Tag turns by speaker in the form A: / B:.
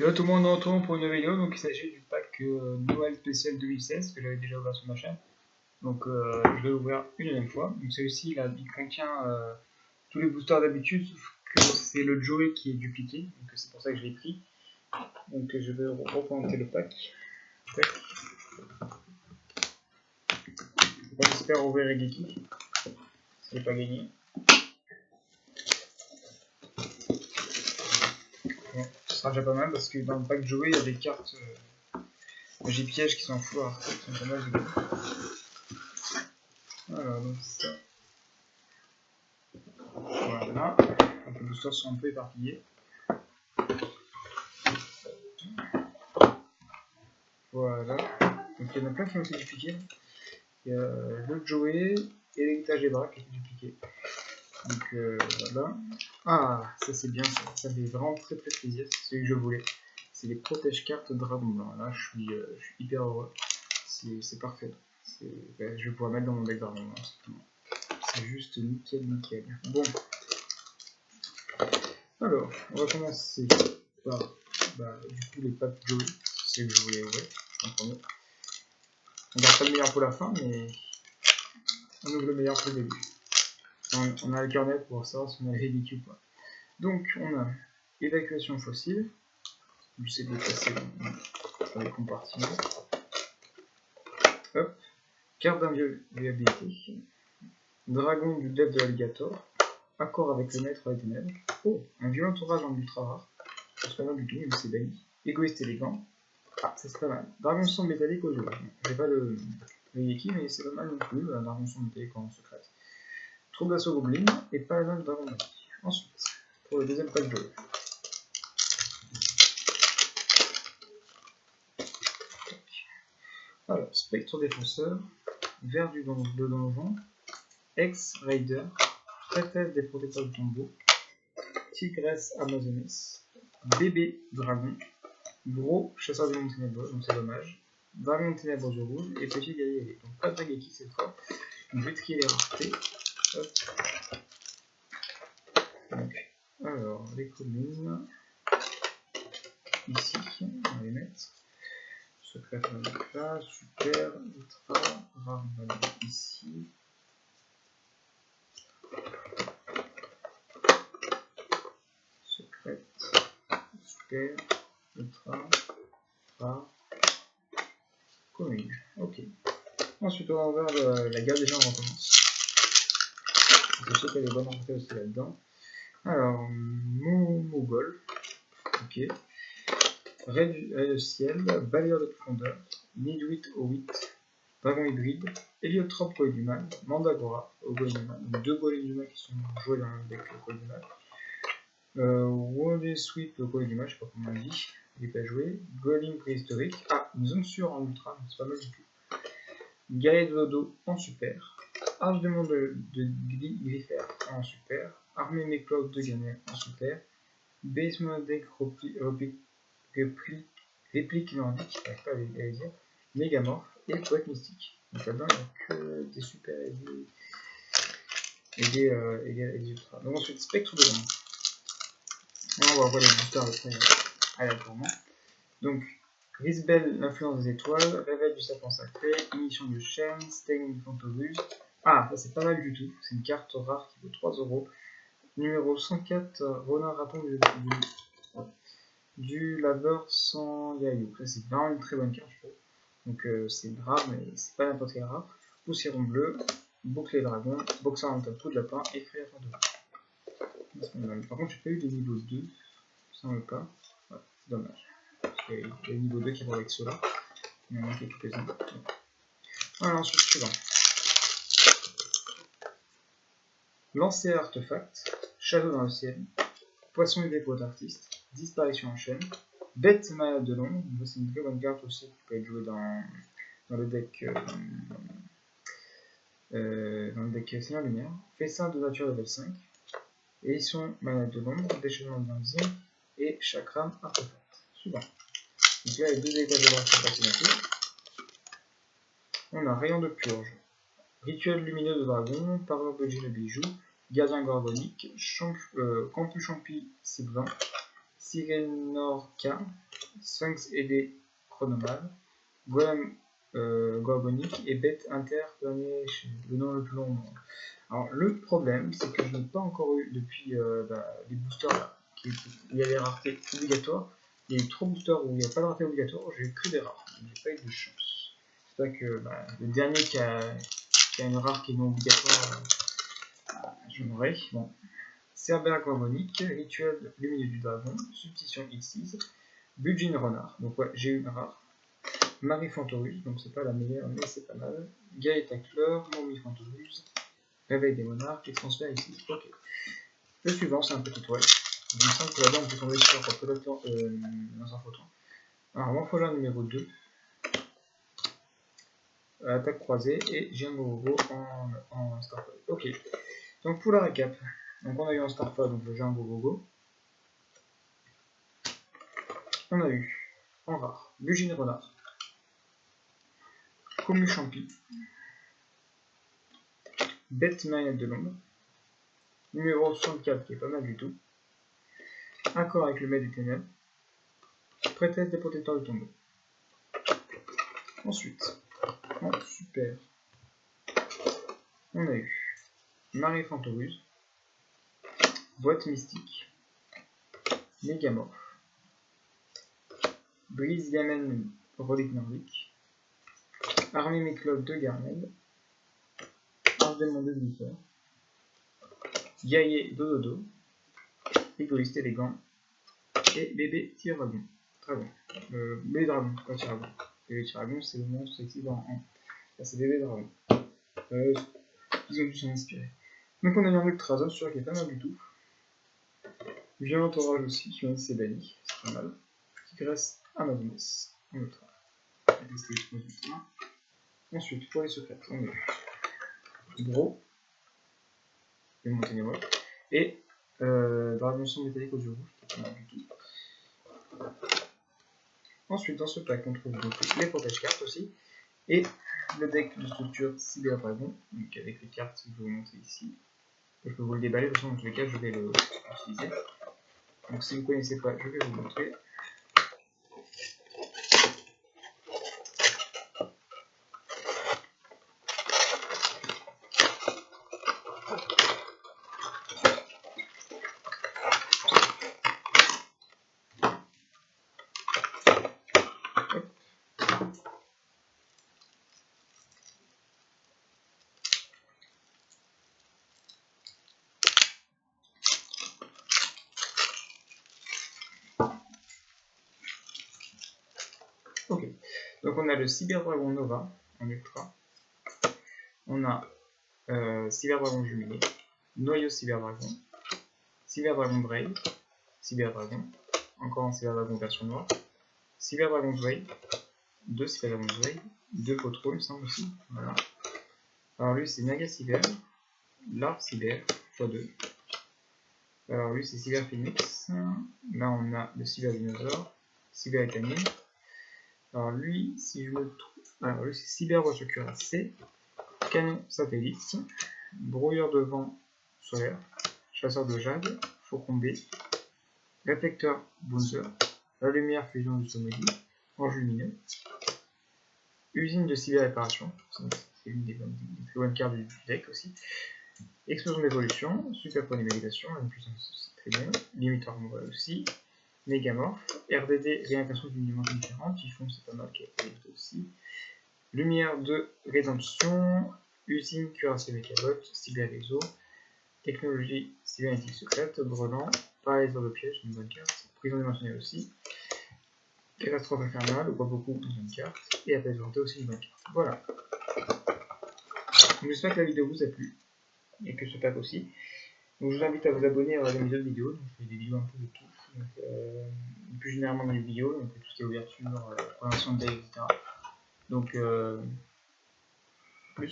A: Hello tout le monde, on se retrouve pour une nouvelle vidéo. Donc il s'agit du pack Noël spécial 2016 que j'avais déjà ouvert sur ma chaîne. Donc je vais l'ouvrir une deuxième fois. Donc celui-ci il contient tous les boosters d'habitude, sauf que c'est le Joey qui est dupliqué. Donc c'est pour ça que je l'ai pris. Donc je vais représenter le pack. J'espère ouvrir Regeki. Ça n'est pas gagné. Bon, ce sera déjà pas mal parce que dans le pack Joey il y a des cartes magie piège qui sont en full rare, qui sont pas mal de gars. Alors donc ça. Voilà. Donc les boosters sont un peu éparpillés. Voilà. Donc il y en a plein qui ont été dupliqués. Il y a le Joey et l'héritage Ebra qui ont été dupliqués. Donc voilà. Ah, ça c'est bien, ça fait vraiment très plaisir. C'est celui que je voulais. C'est les protège cartes Dragon Blanc. Là je suis hyper heureux. C'est parfait. Ben, je vais pouvoir mettre dans mon deck Dragon Blanc. C'est juste nickel. Bon. Alors, on va commencer par du coup les packs Joey. C'est ce que je voulais ouvrir en premier. On garde pas le meilleur pour la fin, mais on ouvre le meilleur pour le début. On a le carnet pour savoir si on a les ou pas. Donc, on a évacuation fossile. J'essaie de passer dans les compartiments. Hop. Carte d'inviolabilité. Dragon du dev de l'alligator. Accord avec le maître des ténèbres. Oh, un violent orage en ultra rare. C'est pas mal du tout, mais c'est banni. Égoïste élégant. Ah, ça c'est pas mal. Dragon sang métallique aux yeux. J'ai pas le Yeki, mais c'est pas mal non plus. Dragon sang métallique en secrète. Troupe d'assaut goblin et paladin de dragon magique. Ensuite, pour le deuxième pack de jeu. Alors, spectre défenseur, ver de donjon, ex-raider, prêtresse des protecteurs du tombeau, tigresse amazonesse, bébé dragon, gros chasseur des mondes ténébreux, donc c'est dommage, dragon de ténèbres aux yeux rouges et petit guerrier. Donc pas de Regeki cette fois. Donc vite qu'il est rareté. Hop. Donc, alors, les communes, ici, on va les mettre. Secret là, super, ultra, rare, on va mettre ici. Secret, super, ultra, rare, commune. Ok. Ensuite, on va voir la gueule, déjà on recommence. Je sais qu'il y a des bonnes rentrées aussi là-dedans. Alors, Mogol, ok. Raid ciel, balayeur de profondeur, Midwit au 8, dragon hybride, Héliotrope Golems du mal, Mandagora au Golems du mal, donc deux Golems du mal qui sont joués dans le deck Golems du mal. Wonder Sweep Golems du mal, je sais pas comment on dit, il n'est pas joué. Golem préhistorique, ah, une zone sûre en ultra, c'est pas mal du tout. Guerrier de Dodo en super, Arche de monde de Glyphère en super, Armée Mécloud de Ganet en super, Basement Deck réplique nordique, je n'arrive pas à les dire, Mégamorph et Poète Mystique. Donc là-dedans, il n'y a que des super et des ultras. Donc ensuite, Spectre de l'ombre. Là, on va voir les boosters après aléatoirement. Donc, Grisbel, l'influence des étoiles, Réveil du sapin sacré, Ignition de chêne, Stain du Fantorus. Ah, ça c'est pas mal du tout. C'est une carte rare qui vaut 3 €. Numéro 104, Ronin Raton du laveur sans yaïou. Ça c'est vraiment une très bonne carte, je trouve. Donc c'est une rare, mais c'est pas n'importe quelle rare. Poussiéron bleu, bouclier dragon, boxeur en coup de lapin et frère de. Par contre, j'ai pas eu les niveaux 2, ça ne veut pas. Ouais, c'est dommage. Parce qu'il y a le niveau 2 qui va avec ceux-là. Il en manquait quelques-uns. Voilà, ensuite, suivant. Lancer artefact, château dans le ciel, poisson et dépôt d'artiste, disparition en chaîne, bête malade de l'ombre, c'est une très bonne carte aussi qui peut être jouée dans le deck Seigneur Lumière, fessin de nature level 5, et ils sont malade de l'ombre, déchaînement de l'enzyme et chakram artefact. Suivant. Donc là, il y a deux étages de bras qui sont passés. On a rayon de purge, rituel lumineux de dragon, parure de bijou, gardien gorgonique, campus champi sylvain, Sirenorca, Sphinx aidé Chronomal, Golem Gorgonique et Bête interplanétaire, le nom le plus long. Alors le problème c'est que je n'ai pas encore eu depuis les boosters là, où il y a les raretés obligatoires. Il y a eu 3 boosters où il n'y a pas de rareté obligatoire, j'ai eu que des rares, j'ai pas eu de chance. C'est vrai que le dernier qui a une rare qui est non obligatoire, je m'aurais. Bon. Cerbère Gorgonique, Rituel Lumineux du Dragon, Substitution X6, Budgin Renard, donc ouais, j'ai eu une rare. Marie Fantorus, donc c'est pas la meilleure, mais c'est pas mal. Gaëta Cleur, Momie Fantorus, Réveil des Monarques et Transfert ici. Ok. Le suivant, c'est un petit toile. Il me semble que là-bas, on peut tomber sur dans un photon. Alors, Morphologue numéro 2. Attaque croisée et j'ai un Gogo en Starfall. Ok. Donc, pour la récap, donc on a eu en Starfall, donc le Django Gogo. On a eu en rare Bugine Renard, Commu Champi, Bête Mariette de l'ombre, numéro 64 qui est pas mal du tout, Accord avec le maître des ténèbres, Prêtresse des protecteurs du tombeau. Ensuite, en super, on a eu Marie Fantorus, Boîte mystique, Mégamorph, Brise Gamen Relique nordique, Armée Méclope de Garned, Archdémon de Glisseur, Guerrier Dododo, Égoïste élégant, et Bébé Tiragon. Dragon. Bébé Dragon, pas Tiragon. Bébé Tiragon, c'est le monstre ici dans 1. Là, c'est Bébé Dragon. Ils ont dû s'en inspirer. Donc, on a eu un Ultrazone, sur qui est pas mal du tout. Violent Orage aussi, même si c'est banni, c'est pas mal. Tigresse Amazonas, en ultra. Ensuite, pour les secrets, on a eu Gros, le Monténégro, et Dragon Sang métallique aux yeux rouges, qui est pas mal du tout. Ensuite, dans ce pack, on trouve donc les protège-cartes aussi, et le deck de structure Cyber Dragon, donc avec les cartes que je vais vous montrer ici. Je peux vous le déballer, de toute façon, dans tous les cas, je vais l'utiliser. Donc, si vous ne connaissez pas, je vais vous montrer. Ok, donc on a le Cyber Dragon Nova en ultra, on a Cyber Dragon Jumelé, Noyau Cyber Dragon, Cyber Dragon Brave, Cyber Dragon, encore un Cyber Dragon version noire, Cyber Dragon Zway, 2 Cyber Dragon Zway, 2 Potro, il me semble aussi, voilà. Alors lui c'est Naga Cyber, Larve Cyber, x2. Alors lui c'est Cyber Phoenix, là on a le Cyber Dinosaure, Cyber Étamine. Alors lui, si je me trouve... Alors lui c'est Cyber Voiture Cuirassée, Canon Satellite, Brouilleur de vent solaire, Chasseur de jade, Faucon B, Réflecteur Bouncer, La lumière fusion du Sommeil, Ange lumineux, Usine de cyber réparation, c'est une des plus bonnes cartes du deck aussi, Explosion d'évolution, Super point d'évaluation, une puissance aussi très bien, Limiteur Moral aussi, Mégamorph, RDD réincarnation d'une dimension différente, Typhon c'est pas mal qui a été aussi, Lumière de rédemption, Usine cuirassée Mécabot, Cyber réseau, Technologie cybernétique secrète, Brelan, Paralyseur de piège, une bonne carte, Prison dimensionnelle aussi, Catastrophe infernale, ou pas beaucoup, une bonne carte, et Appel de aussi une bonne carte. Voilà. J'espère que la vidéo vous a plu, et que ce pack aussi. Donc je vous invite à vous abonner à la vidéo, donc je fais des vidéos un peu de tout, donc, plus généralement dans les vidéos, donc tout ce qui est ouverture, prévention de deck, etc. Donc plus